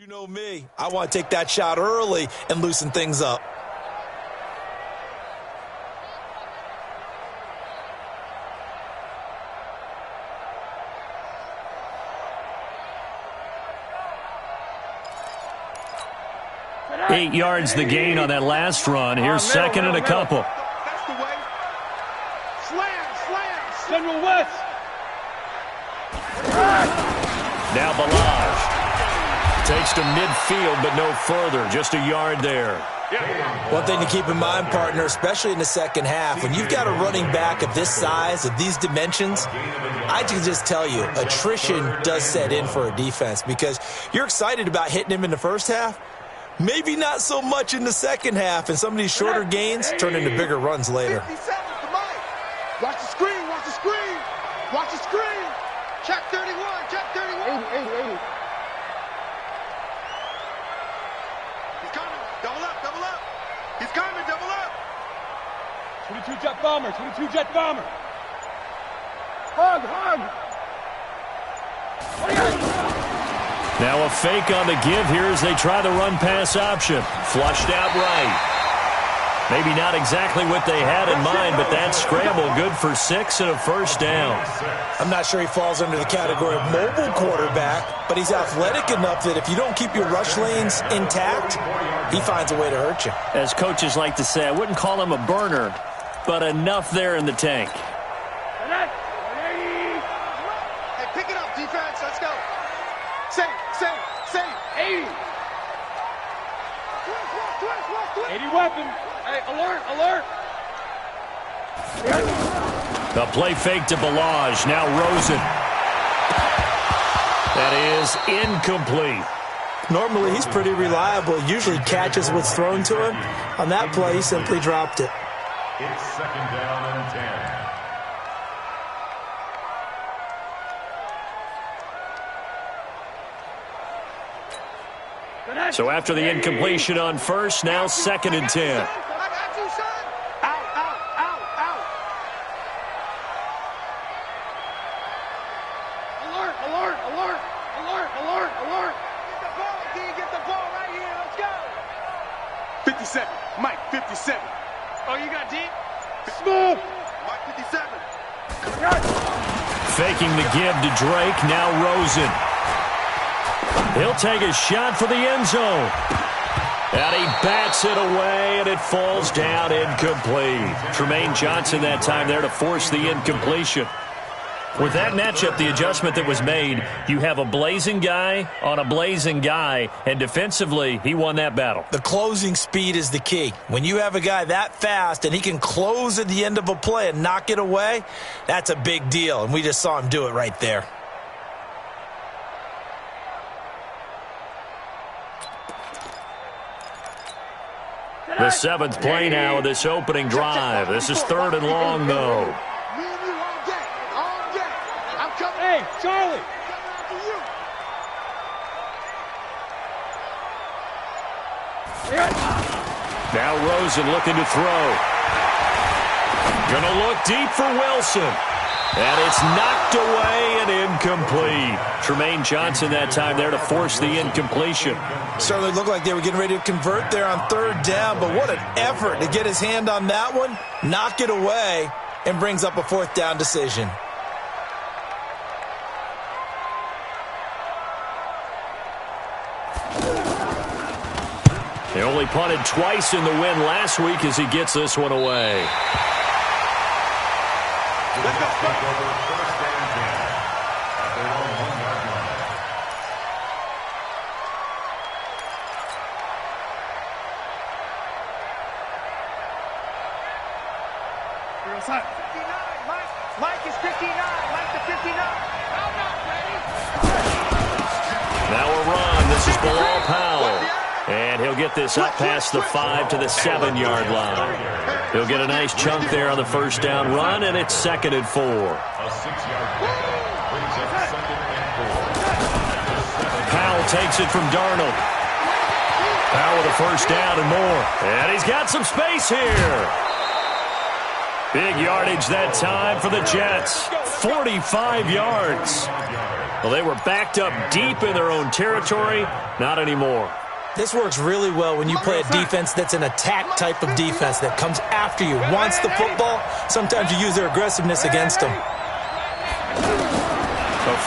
You know me, I want to take that shot early and loosen things up. Eight yards the gain on that last run. Here's second and a couple. That's the way. Slam. General West. Now Balaj takes to midfield, but no further. Just a yard there. One thing to keep in mind, partner, especially in the second half, when you've got a running back of this size, of these dimensions, I can just tell you, attrition does set in for a defense because you're excited about hitting him in the first half. Maybe not so much in the second half, and some of these shorter gains turn into bigger runs later. 50 seconds to Mike. Watch the screen. Check 31. 80. He's coming. Double up. He's coming. Double up. 22 jet bomber. Hug. Now a fake on the give here as they try the run-pass option. Flushed out right. Maybe not exactly what they had in mind, but that scramble good for 6 and a first down. I'm not sure he falls under the category of mobile quarterback, but he's athletic enough that if you don't keep your rush lanes intact, he finds a way to hurt you. As coaches like to say, I wouldn't call him a burner, but enough there in the tank. Hey, pick it up, defense. Let's go. Same. 80. 80 weapon. Hey, alert. The play fake to Balaj. Now Rosen. That is incomplete. Normally, he's pretty reliable. Usually catches what's thrown to him. On that play, he simply dropped it. It's second down and 10. So after the incompletion on first, now second and 10. I got you, son. Out. Alert. Get the ball right here. Let's go. 57. Mike, 57. Oh, you got deep? Smooth. Mike, 57. Faking the give to Drake. Now Rosen. He'll take a shot for the end zone. And he bats it away, and it falls down incomplete. Tremaine Johnson that time there to force the incompletion. With that matchup, the adjustment that was made, you have a blazing guy on a blazing guy, and defensively, he won that battle. The closing speed is the key. When you have a guy that fast and he can close at the end of a play and knock it away, that's a big deal, and we just saw him do it right there. The 7th play now of this opening drive. This is 3rd and long, though. Hey, Charlie. Now Rosen looking to throw. Gonna look deep for Wilson. And it's knocked away and incomplete. Tremaine Johnson that time there to force the incompletion. Certainly looked like they were getting ready to convert there on 3rd down, but what an effort to get his hand on that one, knock it away, and brings up a 4th down decision. They only punted twice in the win last week as he gets this one away. Let's go. First and 10 at their own 1-yard line. Mike is 59. Mike to 59. Now a run. This is Bilal Powell. And he'll get this up past the 5 to the 7-yard line. He'll get a nice chunk there on the first down run, and it's 2nd and 4. A 6-yard gain brings up 2nd and 4. Powell takes it from Darnold. Powell with a first down and more. And he's got some space here. Big yardage that time for the Jets. 45 yards. Well, they were backed up deep in their own territory. Not anymore. This works really well when you play a defense that's an attack type of defense that comes after you, wants the football. Sometimes you use their aggressiveness against them. A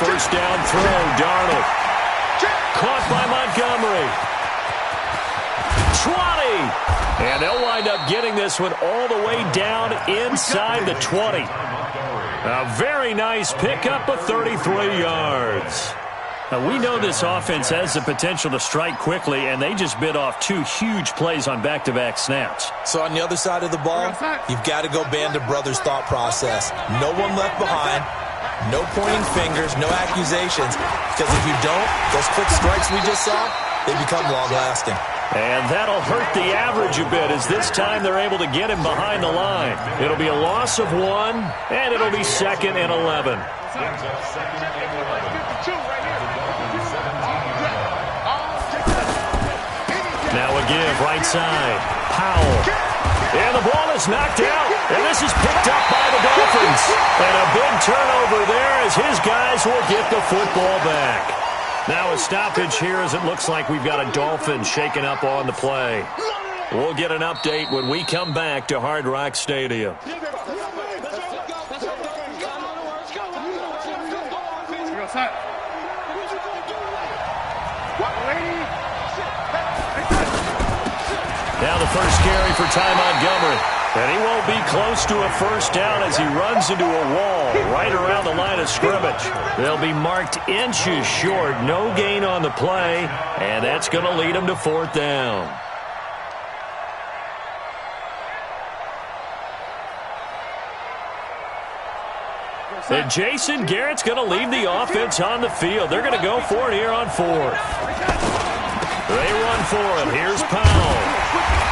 first down throw, Darnold. Caught by Montgomery. 20. And they'll wind up getting this one all the way down inside the 20. A very nice pickup of 33 yards. Now, we know this offense has the potential to strike quickly, and they just bit off 2 huge plays on back-to-back snaps. So on the other side of the ball, you've got to go Band of Brothers thought process. No one left behind, no pointing fingers, no accusations, because if you don't, those quick strikes we just saw, they become long-lasting. And that'll hurt the average a bit as this time they're able to get him behind the line. It'll be a loss of 1, and it'll be 2nd and 11. Now a give, right side. Powell. And the ball is knocked out. And this is picked up by the Dolphins. And a big turnover there as his guys will get the football back. Now a stoppage here as it looks like we've got a Dolphin shaken up on the play. We'll get an update when we come back to Hard Rock Stadium. Now the first carry for Ty Montgomery. And he won't be close to a first down as he runs into a wall right around the line of scrimmage. They'll be marked inches short. No gain on the play. And that's going to lead him to 4th down. And Jason Garrett's going to leave the offense on the field. They're going to go for it here on 4th. They run for it. Here's Powell.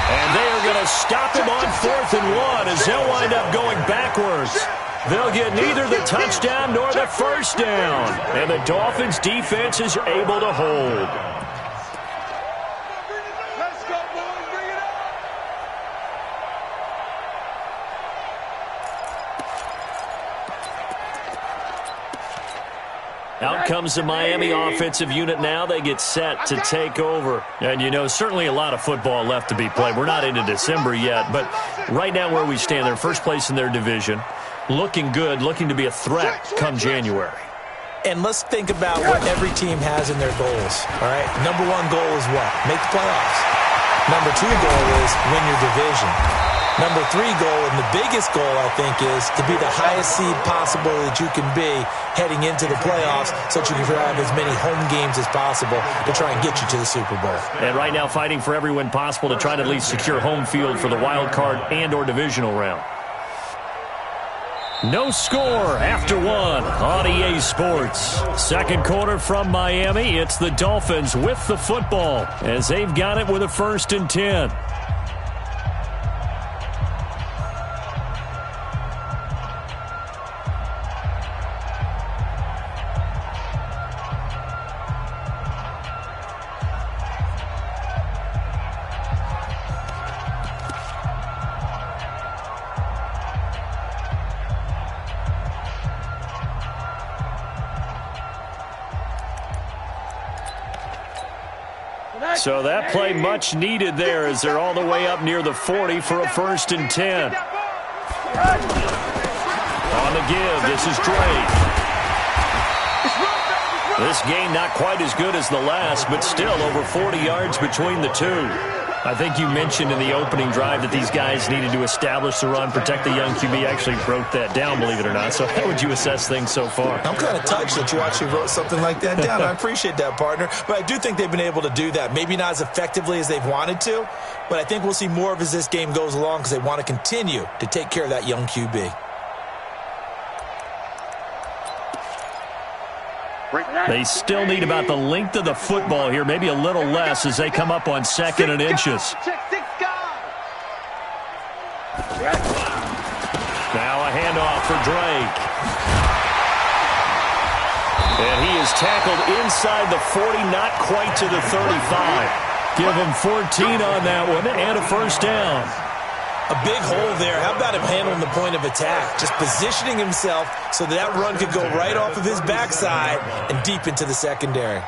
And they are going to stop him on 4th and 1 as they'll wind up going backwards. They'll get neither the touchdown nor the first down. And the Dolphins' defense is able to hold. Let's go, boys. Bring it up. Out comes the Miami offensive unit now. They get set to take over. And, you know, certainly a lot of football left to be played. We're not into December yet, but right now where we stand, they're first place in their division. Looking good, looking to be a threat come January. And let's think about what every team has in their goals, all right? Number 1 goal is what? Make the playoffs. Number 2 goal is win your division. Number 3 goal, and the biggest goal, I think, is to be the highest seed possible that you can be heading into the playoffs so that you can have as many home games as possible to try and get you to the Super Bowl. And right now fighting for every win possible to try to at least secure home field for the wild card and or divisional round. No score after 1 on EA Sports. Second quarter from Miami. It's the Dolphins with the football as they've got it with a 1st and 10. So that play much needed there as they're all the way up near the 40 for a 1st and 10. On the give, this is Drake. This game not quite as good as the last, but still over 40 yards between the two. I think you mentioned in the opening drive that these guys needed to establish the run, protect the young QB. Actually wrote that down, believe it or not. So how would you assess things so far? I'm kind of touched that you actually wrote something like that down. I appreciate that, partner. But I do think they've been able to do that. Maybe not as effectively as they've wanted to, but I think we'll see more of as this game goes along because they want to continue to take care of that young QB. They still need about the length of the football here, maybe a little less as they come up on 2nd and inches. Now a handoff for Drake. And he is tackled inside the 40, not quite to the 35. Give him 14 on that one and a 1st down. A big hole there. How about him handling the point of attack? Just positioning himself so that run could go right off of his backside and deep into the secondary.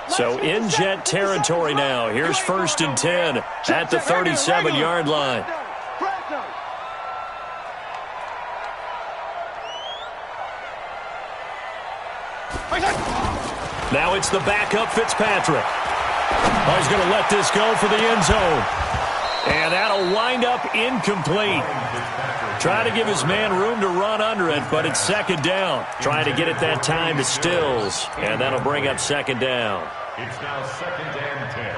So in Jet territory now. Here's 1st and 10 at the 37-yard line. Now it's the backup Fitzpatrick. Oh, he's going to let this go for the end zone. And that'll wind up incomplete. Trying to give his man room to run under it, but it's 2nd down. Trying to get it that time to Stills. And that'll bring up 2nd down. It's now 2nd and 10.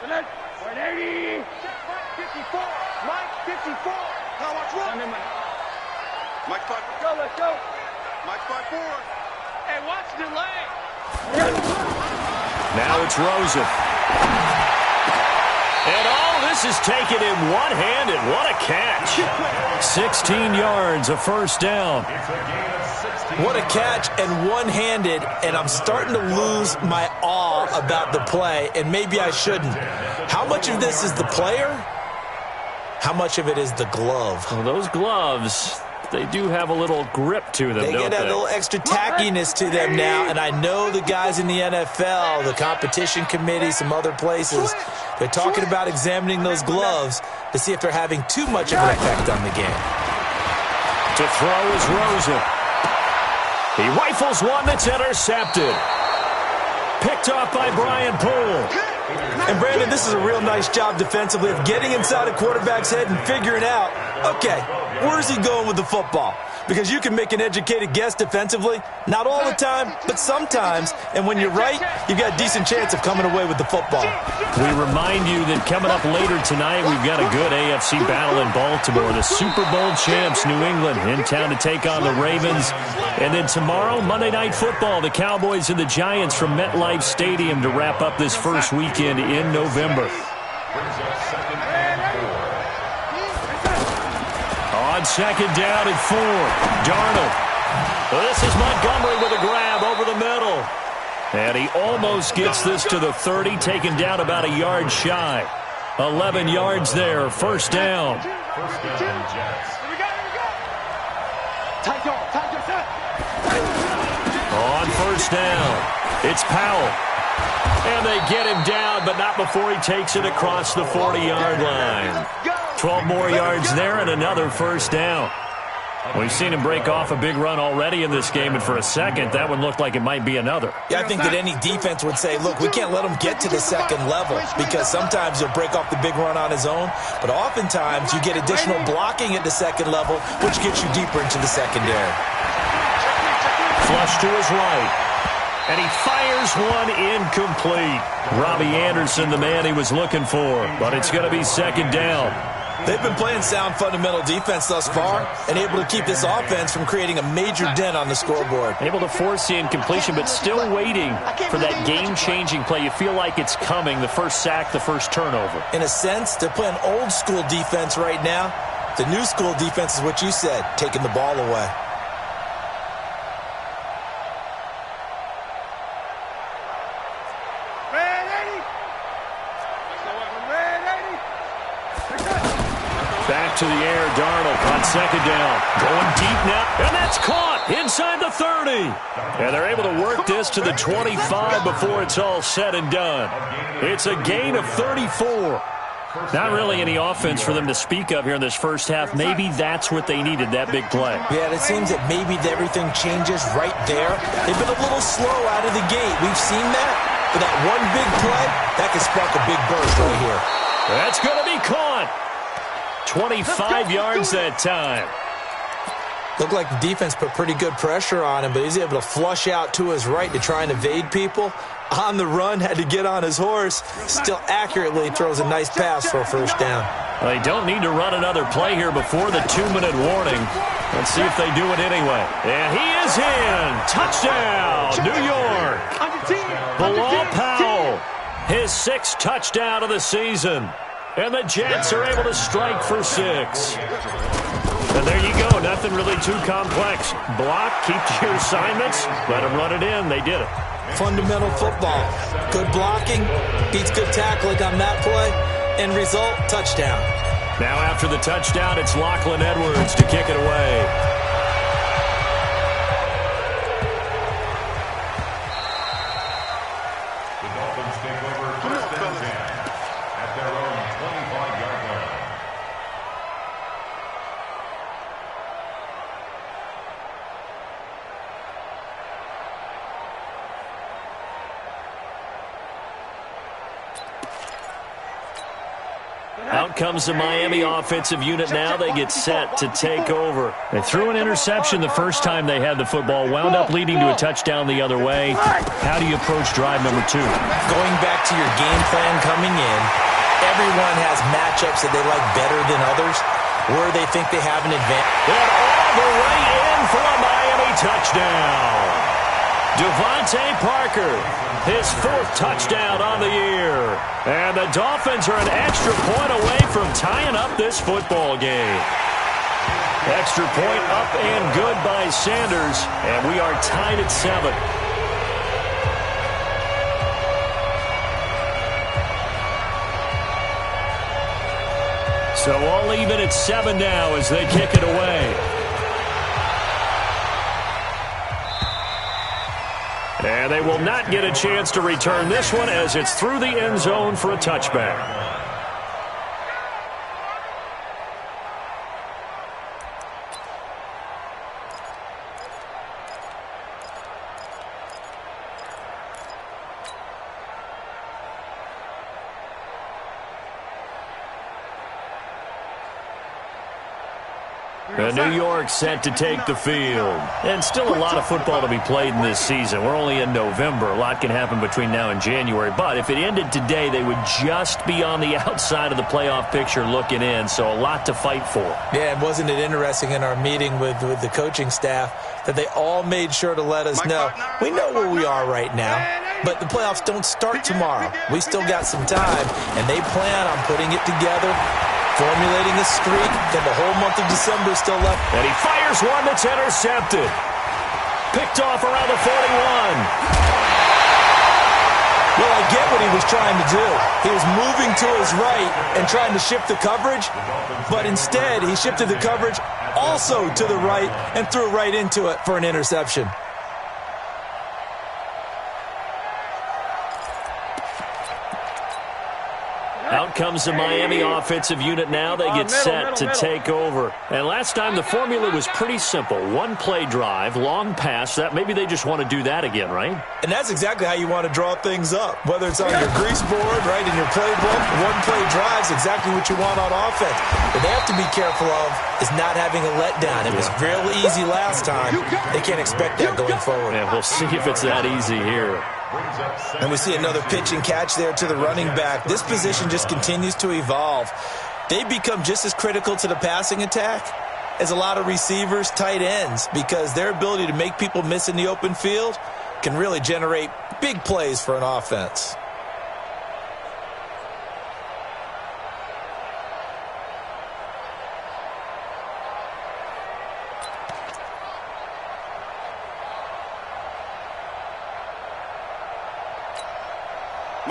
180. Mike 54. Mike 54. Now watch run. Mike 5. Go, let's go. Mike 5 forward. Hey, watch delay. Now it's Rosen. And all this is taken in one-handed. What a catch. 16 yards, a 1st down. What a catch and one-handed, and I'm starting to lose my awe about the play, and maybe I shouldn't. How much of this is the player? How much of it is the glove? Well, those gloves, they do have a little grip to them, They don't get a they? little extra tackiness to them now, and I know the guys in the NFL, the competition committee, some other places, they're talking about examining those gloves to see if they're having too much of an effect on the game. To throw is Rosen. He rifles one that's intercepted. Picked off by Brian Poole. And, Brandon, this is a real nice job defensively of getting inside a quarterback's head and figuring out, okay, where's he going with the football? Because you can make an educated guess defensively. Not all the time, but sometimes. And when you're right, you've got a decent chance of coming away with the football. We remind you that coming up later tonight, we've got a good AFC battle in Baltimore. The Super Bowl champs, New England, in town to take on the Ravens. And then tomorrow, Monday Night Football, the Cowboys and the Giants from MetLife Stadium to wrap up this first weekend in November. Brings up 2nd and 4. On 2nd down at 4, Darnold. Well, this is Montgomery with a grab over the middle. And he almost gets this to the 30, taken down about a yard shy. 11 yards there, 1st down. 1st down, Jets. Here we go. Tight set. On 1st down, it's Powell. And they get him down, but not before he takes it across the 40-yard line. 12 more yards there and another 1st down. We've seen him break off a big run already in this game, and for a second, that one looked like it might be another. Yeah, I think that any defense would say, look, we can't let him get to the 2nd level because sometimes he'll break off the big run on his own, but oftentimes you get additional blocking at the 2nd level, which gets you deeper into the secondary. Flush to his right. And he fires one incomplete. Robbie Anderson, the man he was looking for, but it's going to be 2nd down. They've been playing sound fundamental defense thus far and able to keep this offense from creating a major dent on the scoreboard. Able to force the incompletion, but still waiting for that game-changing play. You feel like it's coming, the first sack, the first turnover. In a sense, they're playing old-school defense right now. The new-school defense is what you said, taking the ball away. Back to the air, Darnold on 2nd down. Going deep now, and that's caught inside the 30. And they're able to work this to the 25 before it's all said and done. It's a gain of 34. Not really any offense for them to speak of here in this first half. Maybe that's what they needed, that big play. Yeah, it seems that maybe everything changes right there. They've been a little slow out of the gate. We've seen that. But that one big play, that can spark a big burst right here. That's going to be caught. 25 yards that time. Looked like the defense put pretty good pressure on him, but he's able to flush out to his right to try and evade people. On the run, had to get on his horse. Still accurately throws a nice pass for a 1st down. Well, they don't need to run another play here before the 2-minute warning. Let's see if they do it anyway. And he is in. Touchdown, New York. Bilal Powell, his 6th touchdown of the season. And the Jets are able to strike for 6. And there you go, 0-6. Nothing really too complex. Block, keep to your assignments, let them run it in. They did it. Fundamental football. Good blocking beats good tackling on that play. End result, touchdown. Now after the touchdown, it's Lachlan Edwards to kick it away. Out comes the Miami offensive unit now. They get set to take over. They threw an interception the first time they had the football, wound up leading to a touchdown the other way. How do you approach drive number 2? Going back to your game plan coming in, everyone has matchups that they like better than others, where they think they have an advantage. And all the way in for a Miami touchdown. Devontae Parker, his 4th touchdown on the year. And the Dolphins are an extra point away from tying up this football game. Extra point up and good by Sanders, and we are tied at 7. So all even at 7 now as they kick it away. And they will not get a chance to return this one as it's through the end zone for a touchback. New York set to take the field. And still a lot of football to be played in this season. We're only in November. A lot can happen between now and January. But if it ended today, they would just be on the outside of the playoff picture looking in. So a lot to fight for. Yeah, and wasn't it interesting in our meeting with the coaching staff that they all made sure to let us know, we know where we are right now, but the playoffs don't start tomorrow. We still got some time, and they plan on putting it together, formulating a streak, and the whole month of December is still left. And he fires one that's intercepted. Picked off around the 41. Well, I get what he was trying to do. He was moving to his right and trying to shift the coverage, but instead he shifted the coverage also to the right and threw right into it for an interception. Out comes the Miami offensive unit now. They get set to take over. And last time the formula was pretty simple. One play drive, long pass. That maybe they just want to do that again, right? And that's exactly how you want to draw things up. Whether it's on your grease board, right, in your playbook, one play drive is exactly what you want on offense. What they have to be careful of is not having a letdown. It was real easy last time. They can't expect that going forward. Yeah, we'll see if it's that easy here. And we see another pitch and catch there to the running back. This position just continues to evolve. They become just as critical to the passing attack as a lot of receivers, tight ends, because their ability to make people miss in the open field can really generate big plays for an offense.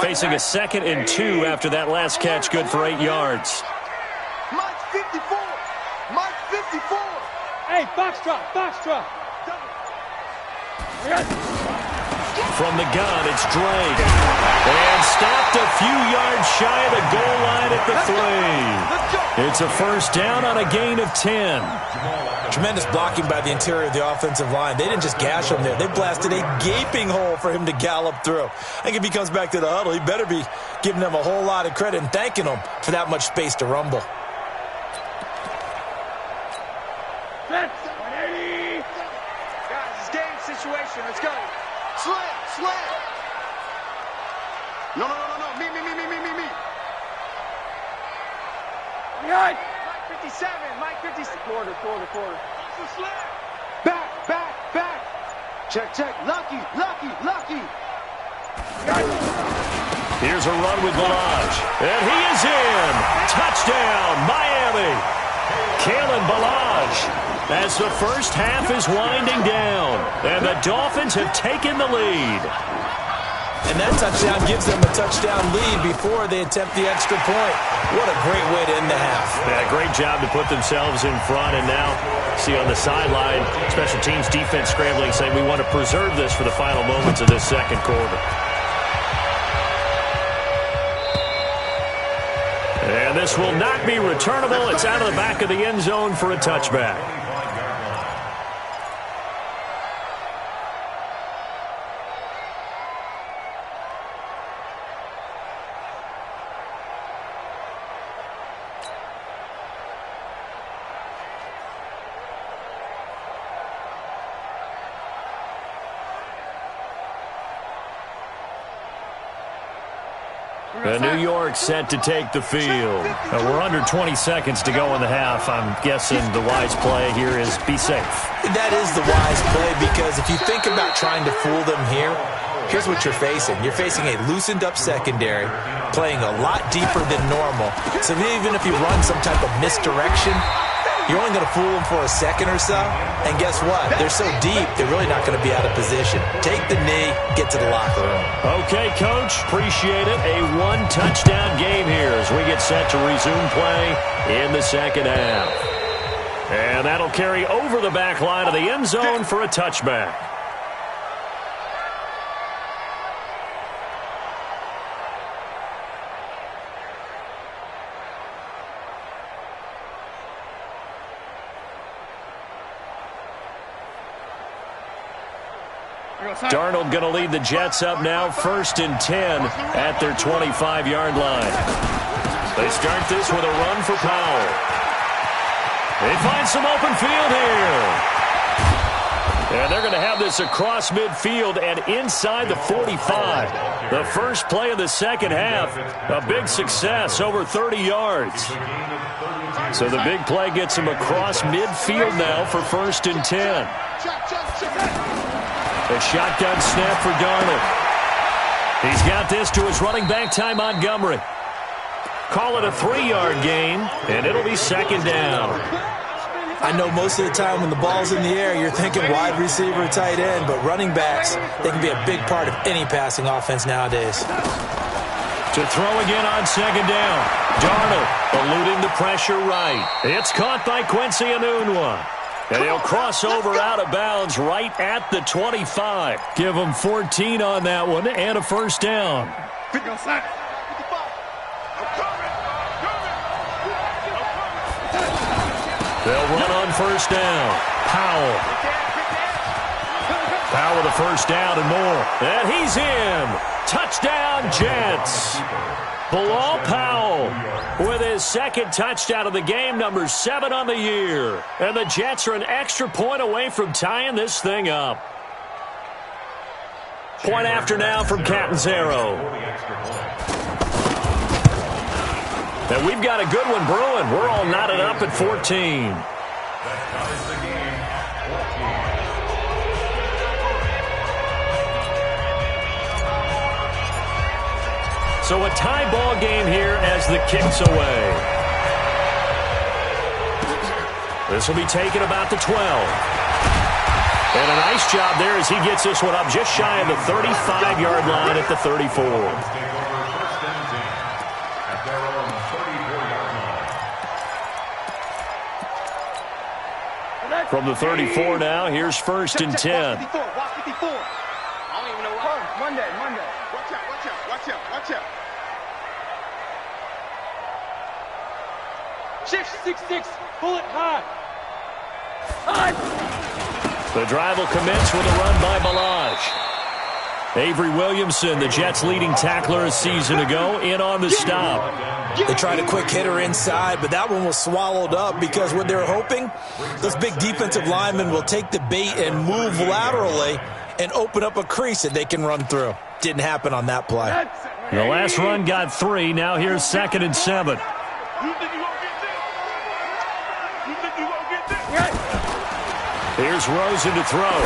Facing a 2nd and 2 after that last catch, good for 8 yards. Mike 54. Mike 54. Hey, box drop. From the gun, it's Drake. And stopped a few yards shy of the goal line at the 3. It's a first down on a gain of 10. Tremendous blocking by the interior of the offensive line. They didn't just gash him there. They blasted a gaping hole for him to gallop through. I think if he comes back to the huddle, he better be giving them a whole lot of credit and thanking them for that much space to rumble. Guys, it's game situation. Let's go. Slam. No. Me. Behind. Mike 57. Mike 57. Quarter. Back. Check. Lucky. Here's a run with Ballage. And he is in. Touchdown, Miami. Kalen Ballage as the first half is winding down, and the Dolphins have taken the lead. And that touchdown gives them a touchdown lead before they attempt the extra point. What a great way to end the half. Yeah, great job to put themselves in front, and now see on the sideline, special teams defense scrambling, saying we want to preserve this for the final moments of this second quarter. And this will not be returnable. It's out of the back of the end zone for a touchback. New York set to take the field. We're under 20 seconds to go in the half. I'm guessing the wise play here is be safe. That is the wise play, because if you think about trying to fool them here, here's what you're facing. You're facing a loosened up secondary, playing a lot deeper than normal. So even if you run some type of misdirection, you're only going to fool them for a second or so. And guess what? They're so deep, they're really not going to be out of position. Take the knee, get to the locker room. Okay, Coach. Appreciate it. A one-touchdown game here as we get set to resume play in the second half. And that'll carry over the back line of the end zone for a touchback. Darnold going to lead the Jets up now, 1st and 10 at their 25-yard line. They start this with a run for Powell. They find some open field here. And they're going to have this across midfield and inside the 45. The first play of the second half, a big success, over 30 yards. So the big play gets him across midfield now for 1st and 10. A shotgun snap for Darnold. He's got this to his running back, Ty Montgomery. Call it a 3-yard gain, and it'll be second down. I know most of the time when the ball's in the air, you're thinking wide receiver, tight end, but running backs, they can be a big part of any passing offense nowadays. To throw again on second down. Darnold eluding the pressure right. It's caught by Quincy Enunwa. And he'll cross over out of bounds right at the 25. Give him 14 on that one and a first down. They'll run on first down. Powell. Powell with a first down and more. And he's in. Touchdown, Jets. Bilal Powell with his second touchdown of the game, number 7 on the year. And the Jets are an extra point away from tying this thing up. Point after now from Catanzaro. And we've got a good one brewing. We're all knotted up at 14. So a tie ball game here as the kick's away. This will be taken about the 12. And a nice job there as he gets this one up just shy of the 35-yard line at the 34. From the 34 now, here's 1st and 10. Monday. Watch out. 6-6-6, pull it high. The drive will commence with a run by Ballage. Avery Williamson, the Jets' leading tackler a season ago, in on the stop. They tried a quick hitter inside, but that one was swallowed up because what they're hoping, those big defensive linemen will take the bait and move laterally and open up a crease that they can run through. Didn't happen on that play. The last run got 3. Now here's 2nd and 7. Here's Rosen to throw.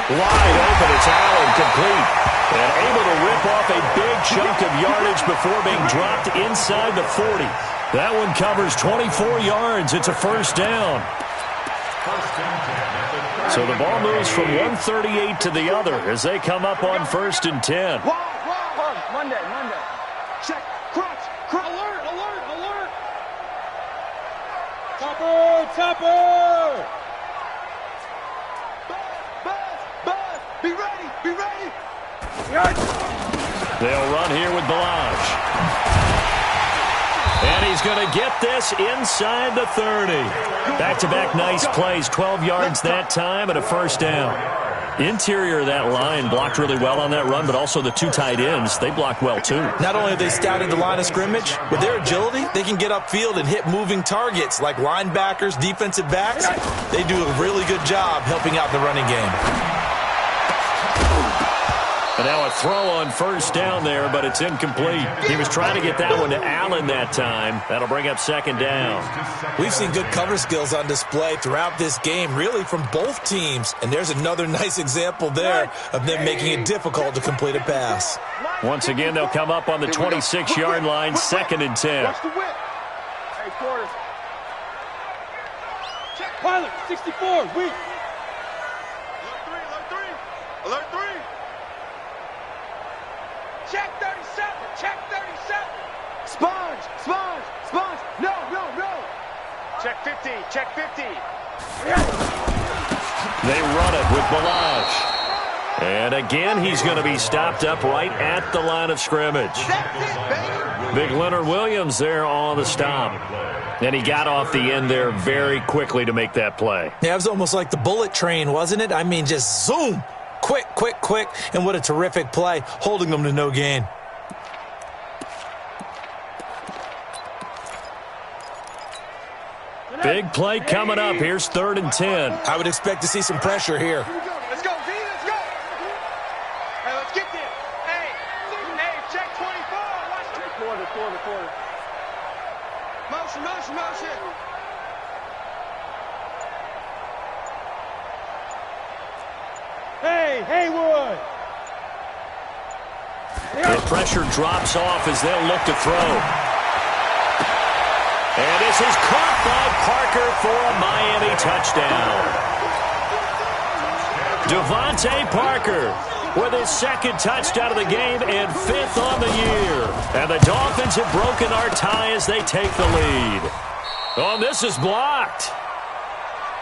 Wide open, it's Allen, complete. And able to rip off a big chunk of yardage before being dropped inside the 40. That one covers 24 yards. It's a first down. So the ball moves from 138 to the other as they come up on 1st and 10. Monday. Check. Crunch. Alert. Topper. Buzz. Be ready. They'll run here with Balazs. And he's going to get this inside the 30. Back-to-back nice plays, 12 yards that time and a first down. Interior of that line blocked really well on that run, but also the two tight ends, they blocked well too. Not only have they scouted the line of scrimmage, with their agility, they can get upfield and hit moving targets like linebackers, defensive backs. They do a really good job helping out the running game. And now a throw on first down there, but it's incomplete. He was trying to get that one to Allen that time. That'll bring up second down. We've seen good cover skills on display throughout this game, really from both teams. And there's another nice example there of them making it difficult to complete a pass. Once again, they'll come up on the 26-yard line, 2nd and 10. Watch the whip. Hey, quarters. Check pilot, 64, weak. Alert 3. Check 37. Sponge. No. Check 50. They run it with Balazs. And again, he's going to be stopped up right at the line of scrimmage. Big Leonard Williams there on the stop. And he got off the end there very quickly to make that play. Yeah, it was almost like the bullet train, wasn't it? I mean, just zoom. Quick. And what a terrific play, holding them to no gain. Big play coming up. Here's 3rd and 10. I would expect to see some pressure here. Let's go, D, let's go. Hey, let's get there. Hey, check 24. Watch the quarter. Motion. Hey, Haywood. The pressure drops off as they'll look to throw. And this is caught by Parker for a Miami touchdown. Devontae Parker with his 2nd touchdown of the game and 5th on the year. And the Dolphins have broken our tie as they take the lead. Oh, this is blocked.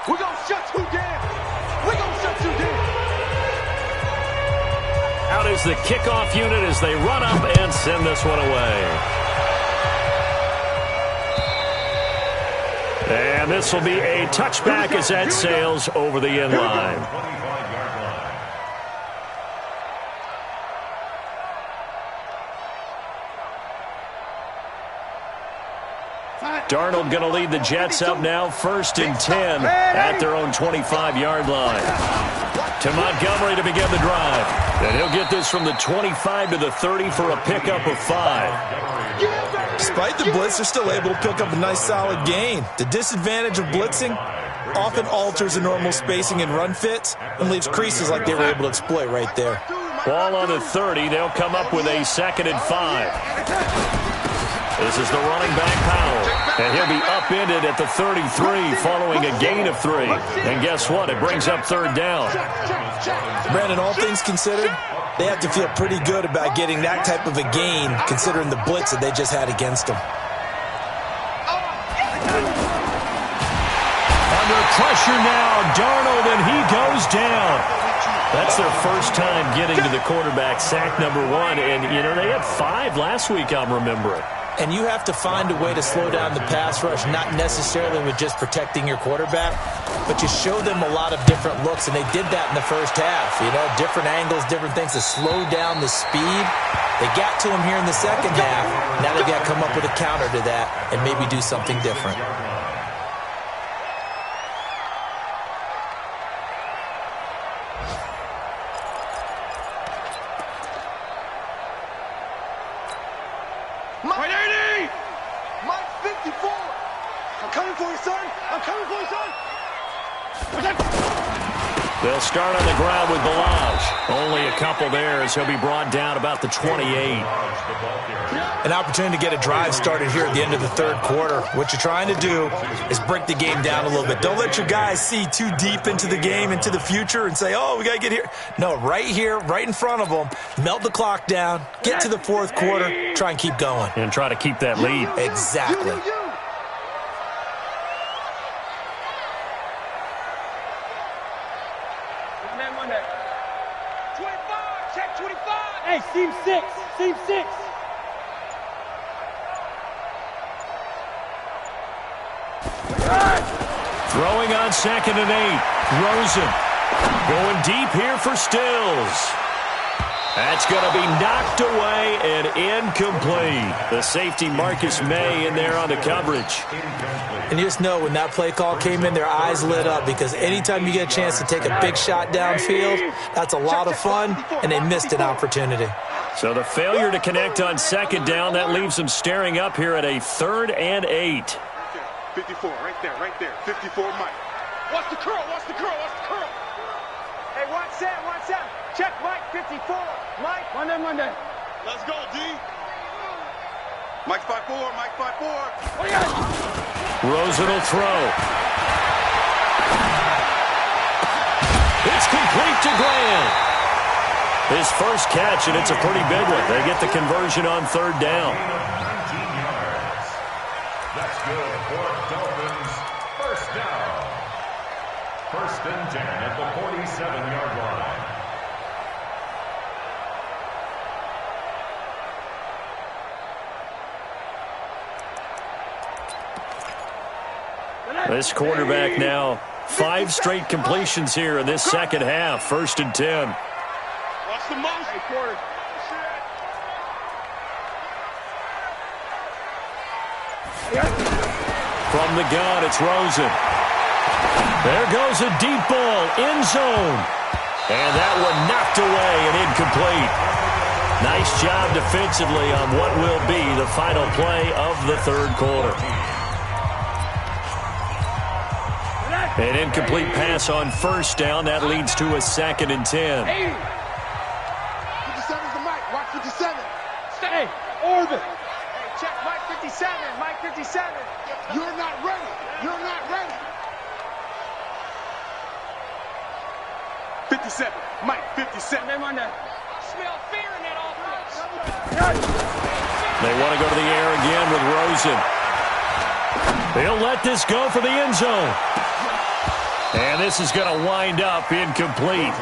We're going to shut you down. Out is the kickoff unit as they run up and send this one away. And this will be a touchback as that sails over the end line. Darnold going to lead the Jets up now, 1st and 10 at their own 25-yard line. To Montgomery to begin the drive. And he'll get this from the 25 to the 30 for a pickup of 5. Despite the blitz, they're still able to pick up a nice solid gain. The disadvantage of blitzing often alters the normal spacing and run fits and leaves creases like they were able to exploit right there. Ball on the 30. They'll come up with a 2nd and 5. This is the running back, Powell. And he'll be upended at the 33 following a gain of 3. And guess what? It brings up 3rd down. Brandon, all things considered, they have to feel pretty good about getting that type of a gain considering the blitz that they just had against them. Under pressure now, Darnold, and he goes down. That's their first time getting to the quarterback, sack number 1. And, you know, they had 5 last week, I'm remembering. And you have to find a way to slow down the pass rush, not necessarily with just protecting your quarterback, but you show them a lot of different looks, and they did that in the first half. You know, different angles, different things to slow down the speed. They got to him here in the second half. Now they've got to come up with a counter to that and maybe do something different. They'll start on the ground with Balazs. Only a couple there as he'll be brought down about the 28. An opportunity to get a drive started here at the end of the third quarter. What you're trying to do is break the game down a little bit. Don't let your guys see too deep into the game, into the future, and say, oh, we got to get here. No, right here, right in front of them, melt the clock down, get to the fourth quarter, try and keep going. And try to keep that lead. Exactly. Hey, seam 6, seam 6. Throwing on 2nd and 8. Rosen going deep here for Stills. That's going to be knocked away and incomplete. The safety Marcus May in there on the coverage. And you just know when that play call came in, their eyes lit up because anytime you get a chance to take a big shot downfield, that's a lot of fun, and they missed an opportunity. So the failure to connect on 2nd down, that leaves them staring up here at a 3rd and 8. 54, right there, right there. 54, Mike. Watch the curl, watch the curl, watch the curl. Hey, watch Sam. Check Mike, 54. Mike. Monday. Let's go, D. Mike 5-4, Mike 5-4. What do you got? Rosen will throw. It's complete to Grant. His first catch, and it's a pretty big one. They get the conversion on 3rd down. 19 yards. That's good for Dolphins. First down. 1st and 10 at the 47-yard line. This quarterback now 5 straight completions here in this second half. 1st and 10. Watch the motion. Hey, quarter. From the gun, it's Rosen. There goes a deep ball, end zone. And that one knocked away and incomplete. Nice job defensively on what will be the final play of the third quarter. An incomplete pass on 1st down. That leads to a 2nd and 10. 57's the Mike. Watch 57. Hey, orbit. Hey, check Mike 57. Mike 57. You're not ready. You're not ready. 57. Mike 57. Monday. Smell fear in that offense. They want to go to the air again with Rosen. He'll let this go for the end zone. And this is going to wind up incomplete.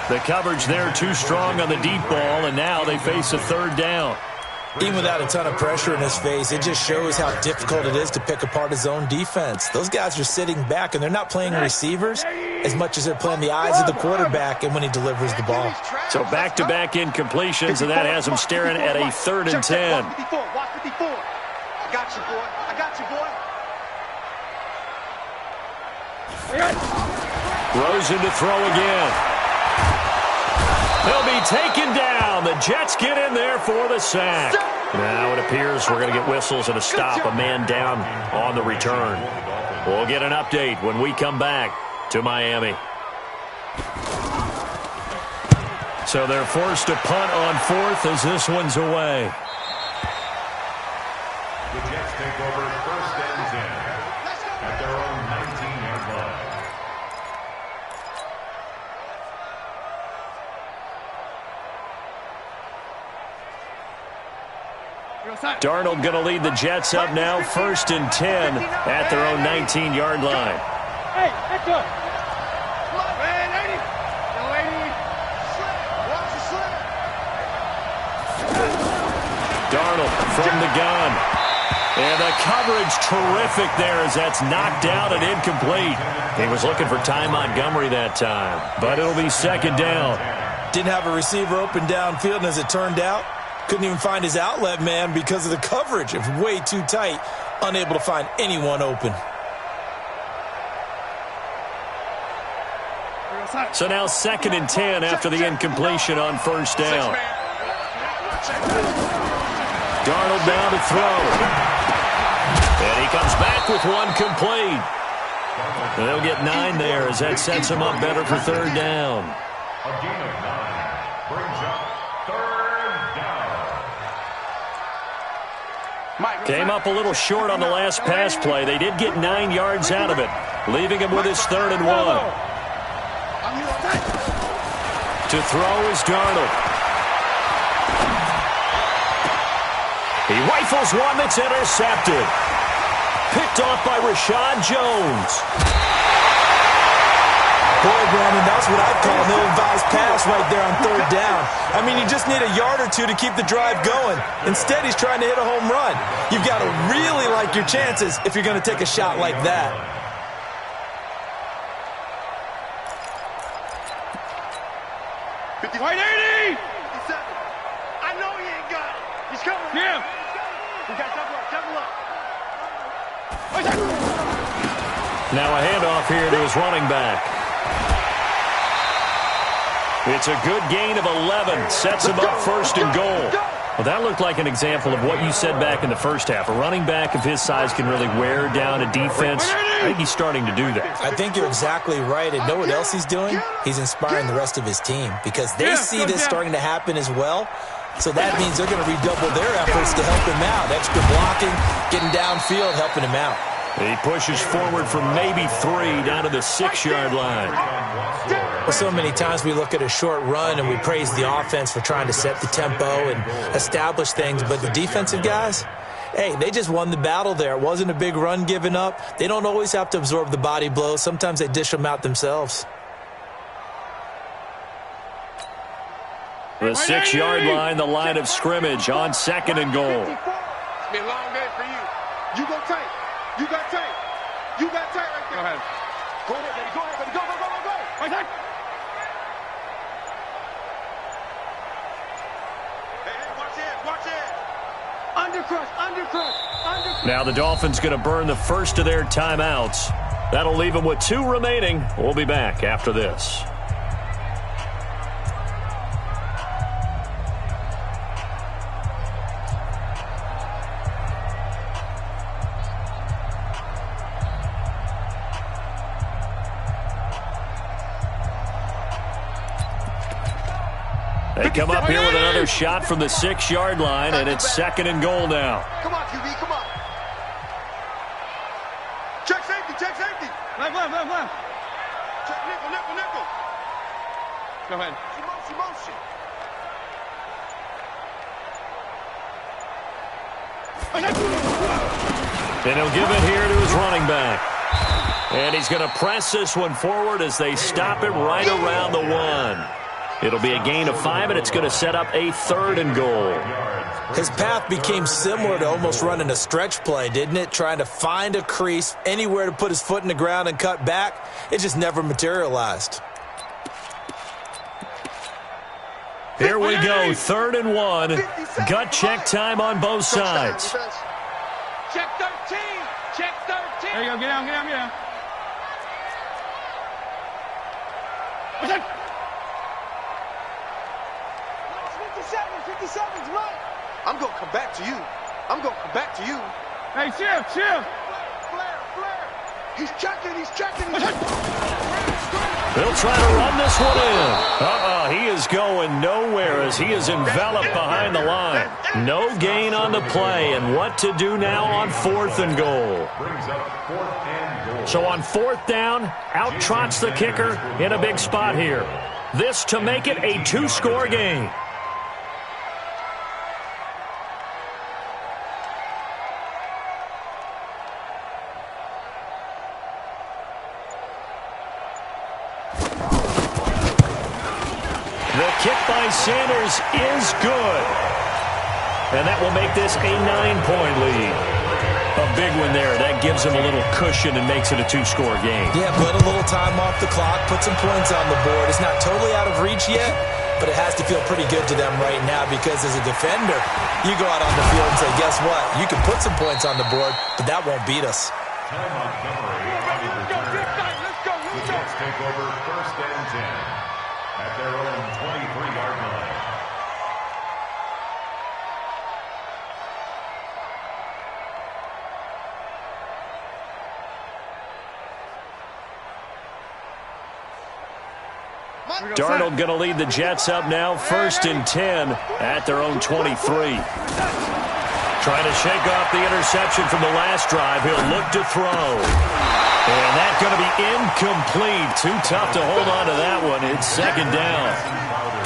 The coverage there too strong on the deep ball, and now they face a 3rd down. Even without a ton of pressure in his face, it just shows how difficult it is to pick apart his own defense. Those guys are sitting back, and they're not playing receivers as much as they're playing the eyes of the quarterback and when he delivers the ball. So back-to-back incompletions, and that has them staring at a 3rd and 10. Watch 54. I got you, boy. I got you, boy. Rosen to throw again. He'll be taken down. The Jets get in there for the sack. Now it appears we're going to get whistles and a stop, a man down on the return. We'll get an update when we come back to Miami. So they're forced to punt on 4th as this one's away. The Jets take over 1st and 10 at their own 19-yard line. Darnold going to lead the Jets up now, 1st and 10 at their own 19-yard line. Hey, that's good. Man, 80. No 80. Watch the slip. Darnold from the gun. And the coverage terrific there as that's knocked out and incomplete. He was looking for Ty Montgomery that time, but it'll be 2nd down. Didn't have a receiver open downfield, and as it turned out, couldn't even find his outlet man because of the coverage. It was way too tight, unable to find anyone open. So now 2nd and 10 after the incompletion on 1st down. Darnold down to throw. And he comes back with one complete. They'll get 9 there as that sets them up better for third down. A gain of 9 brings up third down. Came up a little short on the last pass play. They did get 9 yards out of it, leaving him with his 3rd and 1. To throw is Darnold. He rifles one that's intercepted. Picked off by Rashad Jones. Boy, Brandon, that's what I'd call an ill-advised pass right there on third down. I mean, you just need a yard or two to keep the drive going. Instead, he's trying to hit a home run. You've got to really like your chances if you're going to take a shot like that. White 80! 57. I know he ain't got it. He's coming. Yeah. We got double up. Now a handoff here to his running back. It's a good gain of 11. Sets him up 1st and goal. Well, that looked like an example of what you said back in the first half. A running back of his size can really wear down a defense. I think he's starting to do that. I think you're exactly right. And know what else he's doing? He's inspiring the rest of his team because they see this starting to happen as well. So that means they're going to redouble their efforts to help him out. Extra blocking, getting downfield, helping him out. He pushes forward from maybe 3 down to the 6-yard line. Well, so many times we look at a short run and we praise the offense for trying to set the tempo and establish things. But the defensive guys, hey, they just won the battle there. It wasn't a big run given up. They don't always have to absorb the body blows. Sometimes they dish them out themselves. The 6-yard line, the line of scrimmage on 2nd and goal. It's been a long day for you. You go tight. You got tight. You got tight right there. Go ahead. Go ahead, baby. Go ahead, baby. Go. Right there. Hey, watch it. Undercrush. Now the Dolphins going to burn the first of their timeouts. That'll leave them with 2 remaining. We'll be back after this. They come up here with another shot from the 6-yard line, and it's 2nd and goal now. Come on, QB, come on. Check safety. Left. Check nickel. Go ahead. Motion. And he'll give it here to his running back. And he's going to press this one forward as they stop it right around the 1. It'll be a gain of 5, and it's going to set up a 3rd and goal. His path became similar to almost running a stretch play, didn't it? Trying to find a crease, anywhere to put his foot in the ground and cut back. It just never materialized. Here we go, 3rd and 1. Gut check time on both sides. Check 13. There you go. Get down. 57's right. I'm going to come back to you. Hey, chill. Flare. He's checking. They'll try to run this one in. He is going nowhere as he is enveloped behind the line. No gain on the play, and what to do now on 4th and goal. So on 4th down, out trots the kicker in a big spot here. This to make it a 2-score game. Kick by Sanders is good. And that will make this a 9-point lead. A big one there. That gives him a little cushion and makes it a 2-score game. Yeah, put a little time off the clock, put some points on the board. It's not totally out of reach yet, but it has to feel pretty good to them right now because as a defender, you go out on the field and say, guess what? You can put some points on the board, but that won't beat us. Let's go. The Jets take over 1st and 10. At their own 23-yard line. Darnold going to lead the Jets up now, 1st and 10 at their own 23. Trying to shake off the interception from the last drive. He'll look to throw. And that's going to be incomplete. Too tough to hold on to that one. It's 2nd down.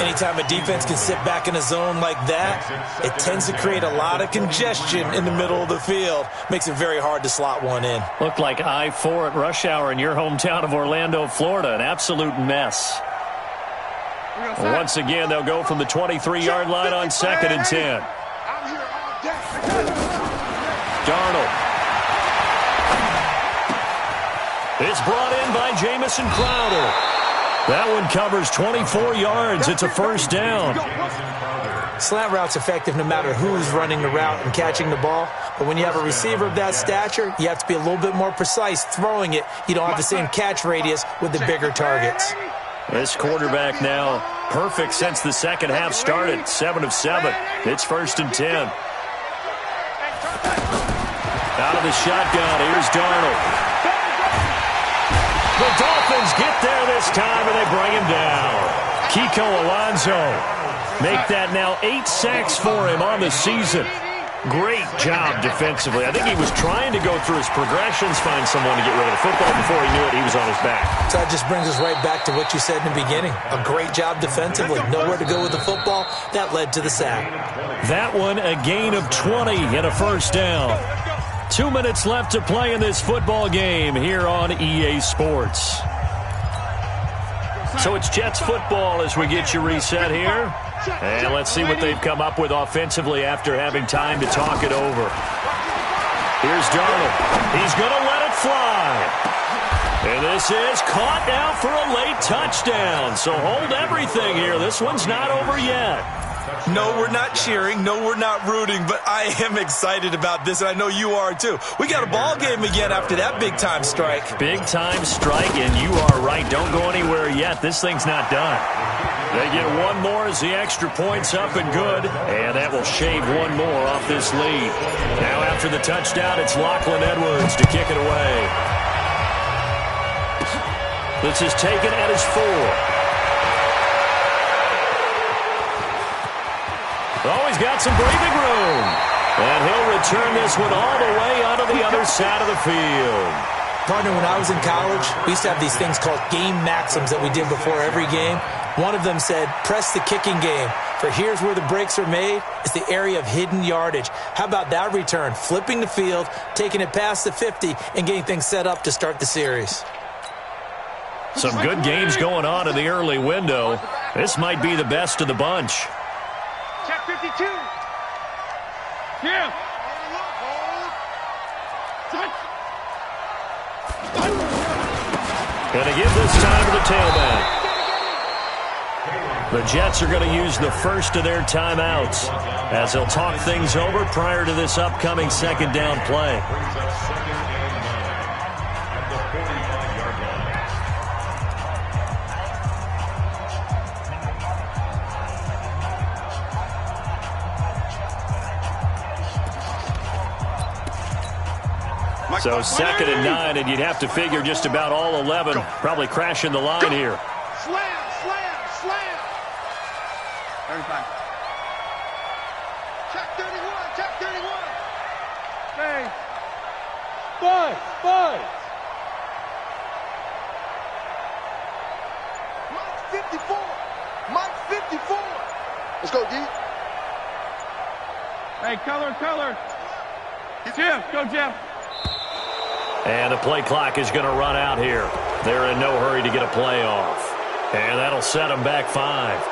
Anytime a defense can sit back in a zone like that, it tends to create a lot of congestion in the middle of the field. Makes it very hard to slot one in. Looked like I-4 at rush hour in your hometown of Orlando, Florida. An absolute mess. Once again, they'll go from the 23-yard line on 2nd and 10. Darnold. It's brought in by Jamison Crowder. That one covers 24 yards. It's a 1st down. Slant route's effective no matter who's running the route and catching the ball. But when you have a receiver of that stature, you have to be a little bit more precise throwing it. You don't have the same catch radius with the bigger targets. This quarterback now perfect since the second half started. 7 of 7. It's 1st and 10. Out of the shotgun, here's Darnold. The Dolphins get there this time, and they bring him down. Kiko Alonso make that now 8 sacks for him on the season. Great job defensively. I think he was trying to go through his progressions, find someone to get rid of the football. Before he knew it, he was on his back. So that just brings us right back to what you said in the beginning. A great job defensively. Nowhere to go with the football. That led to the sack. That one, a gain of 20 and a 1st down. 2 minutes left to play in this football game here on EA Sports. So it's Jets football as we get you reset here. And let's see what they've come up with offensively after having time to talk it over. Here's Darnold. He's going to let it fly. And this is caught now for a late touchdown. So hold everything here. This one's not over yet. No, we're not cheering. No, we're not rooting. But I am excited about this, and I know you are too. We got a ball game again after that big-time strike. Big-time strike, and you are right. Don't go anywhere yet. This thing's not done. They get one more as the extra point's up and good, and that will shave one more off this lead. Now after the touchdown, it's Lachlan Edwards to kick it away. This is taken at his 4. Oh, he's got some breathing room. And he'll return this one all the way onto the other side of the field. Partner, when I was in college, we used to have these things called game maxims that we did before every game. One of them said, press the kicking game. For here's where the breaks are made. It's the area of hidden yardage. How about that return? Flipping the field, taking it past the 50, and getting things set up to start the series. Some good games going on in the early window. This might be the best of the bunch. Check 52. Jim. Going to give this time to the tailback. The Jets are going to use the first of their timeouts as they'll talk things over prior to this upcoming 2nd down play. So 2nd and 9, and you'd have to figure just about all 11 probably crashing the line here. Slam, slam, slam. Everybody. Check 31, check 31. Hey. Five. Mike 54. Mike 54. Let's go, D. Hey, color. Jeff, go, Jeff. And the play clock is going to run out here. They're in no hurry to get a play off. And that'll set them back 5.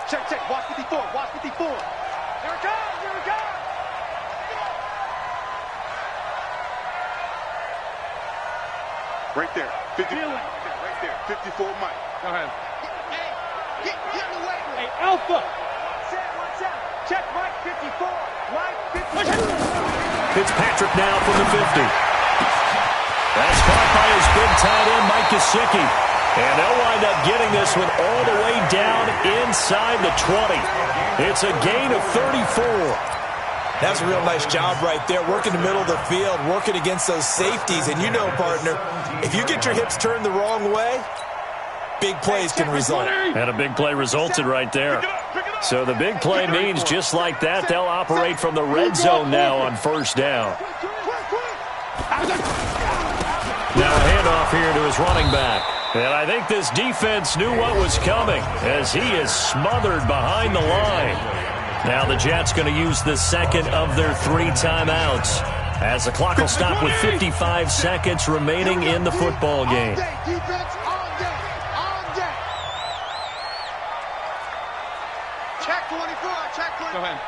Check. Watch 54. Here it comes. Right there. 50. Right there. 54 Mike. Go ahead. Get in the way. Hey, Alpha. One set. Check Mike 54. Mike 54. Fitzpatrick now from the 50. That's caught by his big tight end, Mike Gesicki. And they'll wind up getting this one all the way down inside the 20. It's a gain of 34. That's a real nice job right there, working the middle of the field, working against those safeties. And you know, partner, if you get your hips turned the wrong way, big plays can result. And a big play resulted right there. So the big play means just like that, they'll operate from the red zone now on first down. Now a handoff here to his running back. And I think this defense knew what was coming as he is smothered behind the line. Now the Jets going to use the second of their 3 timeouts as the clock will stop with 55 seconds remaining in the football game. Check 24, check 24. Go ahead.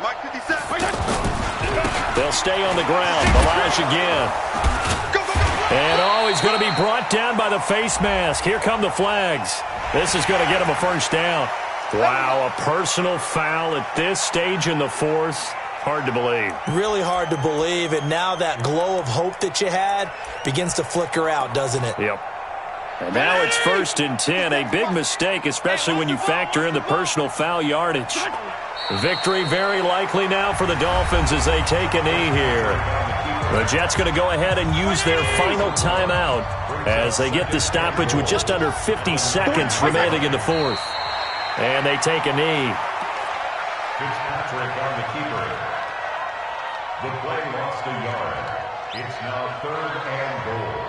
Mike 57. They'll stay on the ground. Balaj again. And he's going to be brought down by the face mask. Here come the flags. This is going to get him a first down. Wow, a personal foul at this stage in the fourth. Hard to believe. Really hard to believe, and now that glow of hope that you had begins to flicker out, doesn't it? Yep. And now it's 1st and 10. A big mistake, especially when you factor in the personal foul yardage. Victory very likely now for the Dolphins as they take a knee here. The Jets going to go ahead and use their final timeout as they get the stoppage with just under 50 seconds remaining in the fourth. And they take a knee. Fitzpatrick on the keeper. The play lost a yard. It's now 3rd and goal.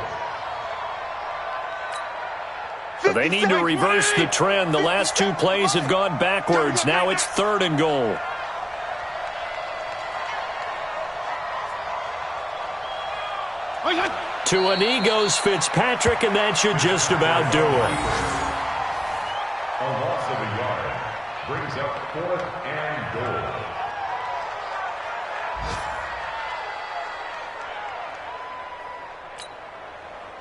So they need to reverse the trend. The last 2 plays have gone backwards. Now it's 3rd and goal. To a knee goes Fitzpatrick, and that should just about do it. A loss of a yard brings up 4th and goal.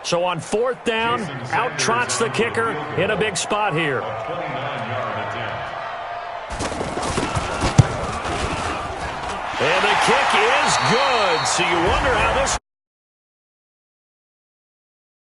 So on 4th down, out trots the kicker in a big spot here. A 29-yard attempt. And the kick is good. So you wonder how this